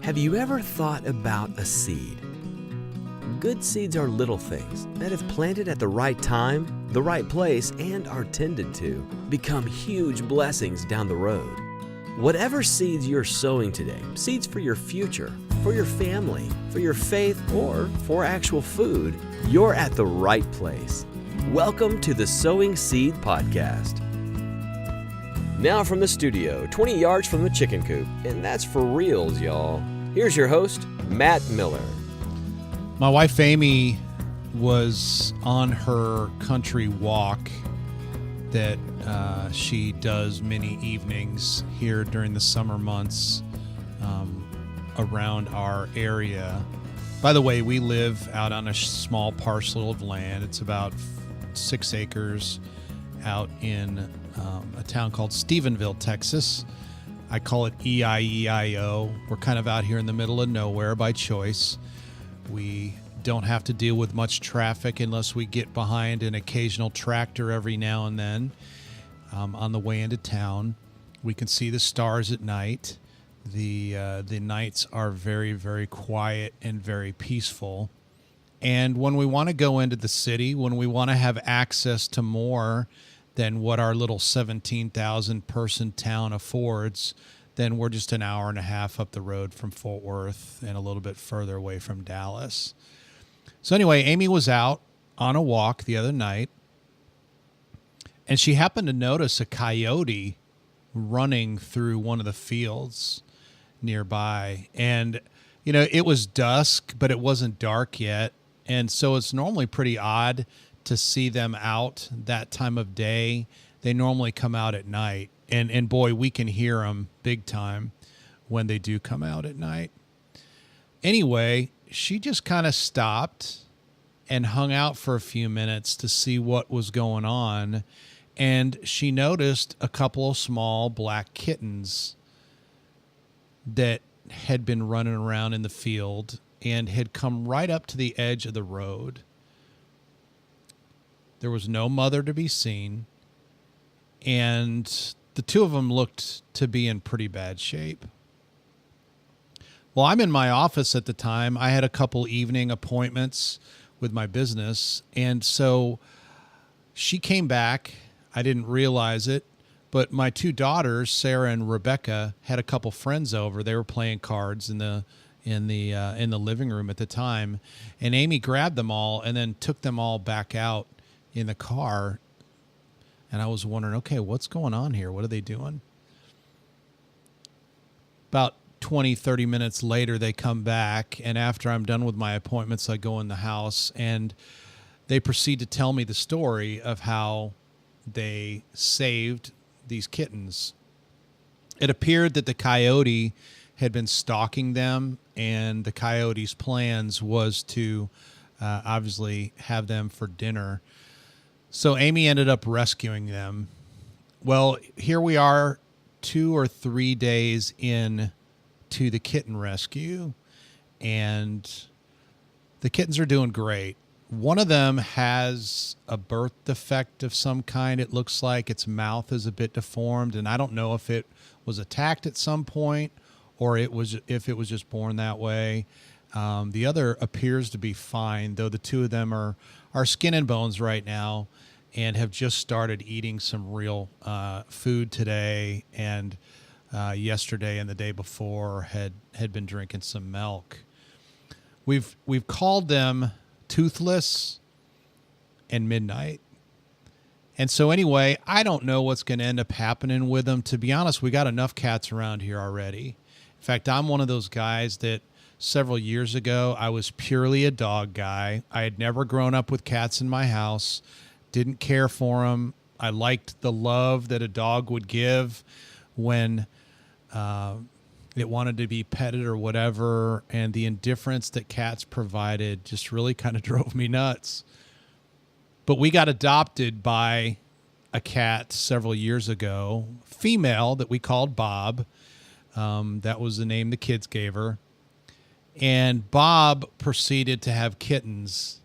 Have you ever thought about a seed? Good seeds are little things that, if planted at the right time, the right place, and are tended to, become huge blessings down the road. Whatever seeds you're sowing today, seeds for your future, for your family, for your faith, or for actual food, you're at the right place. Welcome to the Sowing Seed Podcast. Now from the studio, 20 yards from the chicken coop, and that's for reals, y'all. Here's your host, Matt Miller. My wife Amy was on her country walk that she does many evenings here during the summer months around our area. By the way, we live out on a small parcel of land. It's about 6 acres out in a town called Stephenville, Texas. I call it EIEIO. We're kind of out here in the middle of nowhere by choice. We don't have to deal with much traffic unless we get behind an occasional tractor every now and then on the way into town. We can see the stars at night. The nights are very, very quiet and very peaceful. And when we want to go into the city, when we want to have access to more than what our little 17,000 person town affords, then we're just an hour and a half up the road from Fort Worth and a little bit further away from Dallas. So anyway, Amy was out on a walk the other night, and she happened to notice a coyote running through one of the fields nearby. And, you know, it was dusk, but it wasn't dark yet. And so it's normally pretty odd to see them out that time of day. They normally come out at night. And boy, we can hear them big time when they do come out at night. Anyway, she just kind of stopped and hung out for a few minutes to see what was going on. And she noticed a couple of small black kittens that had been running around in the field and had come right up to the edge of the road. There was no mother to be seen, and the two of them looked to be in pretty bad shape. Well, I'm in my office at the time. I had a couple evening appointments with my business, and so she came back. I didn't realize it, but my two daughters, Sarah and Rebecca, had a couple friends over. They were playing cards in the living room at the time, and Amy grabbed them all and then took them all back out in the car. And I was wondering, okay, what's going on here? What are they doing? About 20, 30 minutes later, they come back. And after I'm done with my appointments, I go in the house and they proceed to tell me the story of how they saved these kittens. It appeared that the coyote had been stalking them, and the coyote's plans was to obviously have them for dinner. So Amy ended up rescuing them. Well, here we are 2 or 3 days in to the kitten rescue, and the kittens are doing great. One of them has a birth defect of some kind. It looks like its mouth is a bit deformed, and I don't know if it was attacked at some point or if it was just born that way. The other appears to be fine, though the two of them are skin and bones right now and have just started eating some real food today, and yesterday and the day before had been drinking some milk. We've called them Toothless and Midnight. And so anyway, I don't know what's going to end up happening with them. To be honest, we got enough cats around here already. In fact, I'm one of those guys that several years ago, I was purely a dog guy. I had never grown up with cats in my house, didn't care for them. I liked the love that a dog would give when it wanted to be petted or whatever, and the indifference that cats provided just really kind of drove me nuts. But we got adopted by a cat several years ago, female, that we called Bob. That was the name the kids gave her. And Bob proceeded to have kittens.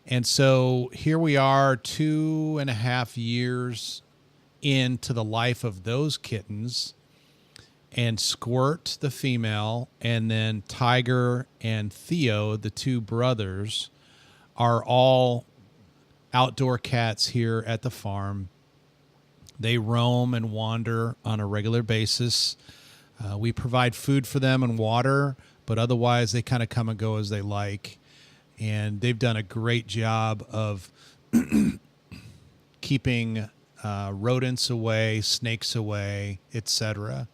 And so here we are 2.5 years into the life of those kittens. and Squirt, the female, and then Tiger and Theo, the two brothers, are all outdoor cats here at the farm. They roam and wander on a regular basis. We provide food for them and water, but otherwise they kind of come and go as they like. And they've done a great job of keeping rodents away, snakes away, etc.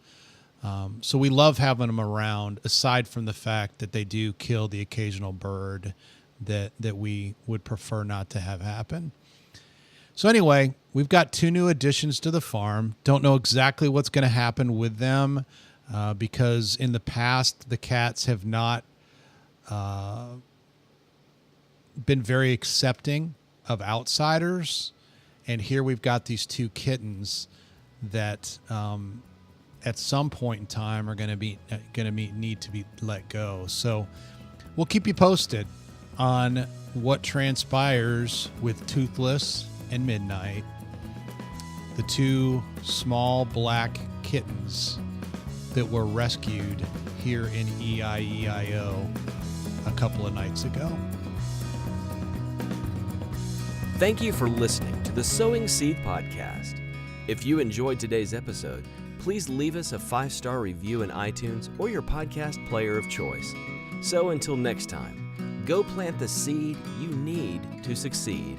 So we love having them around, aside from the fact that they do kill the occasional bird that we would prefer not to have happen. So anyway, we've got 2 new additions to the farm. Don't know exactly what's going to happen with them because in the past, the cats have not been very accepting of outsiders. And here we've got these 2 kittens that at some point in time are going to need to be let go. So we'll keep you posted on what transpires with Toothless and Midnight, the 2 small black kittens that were rescued here in EIEIO a couple of nights ago. Thank you for listening to the Sowing Seed Podcast. If you enjoyed today's episode, please leave us a 5-star review in iTunes or your podcast player of choice. So until next time, go plant the seed you need to succeed.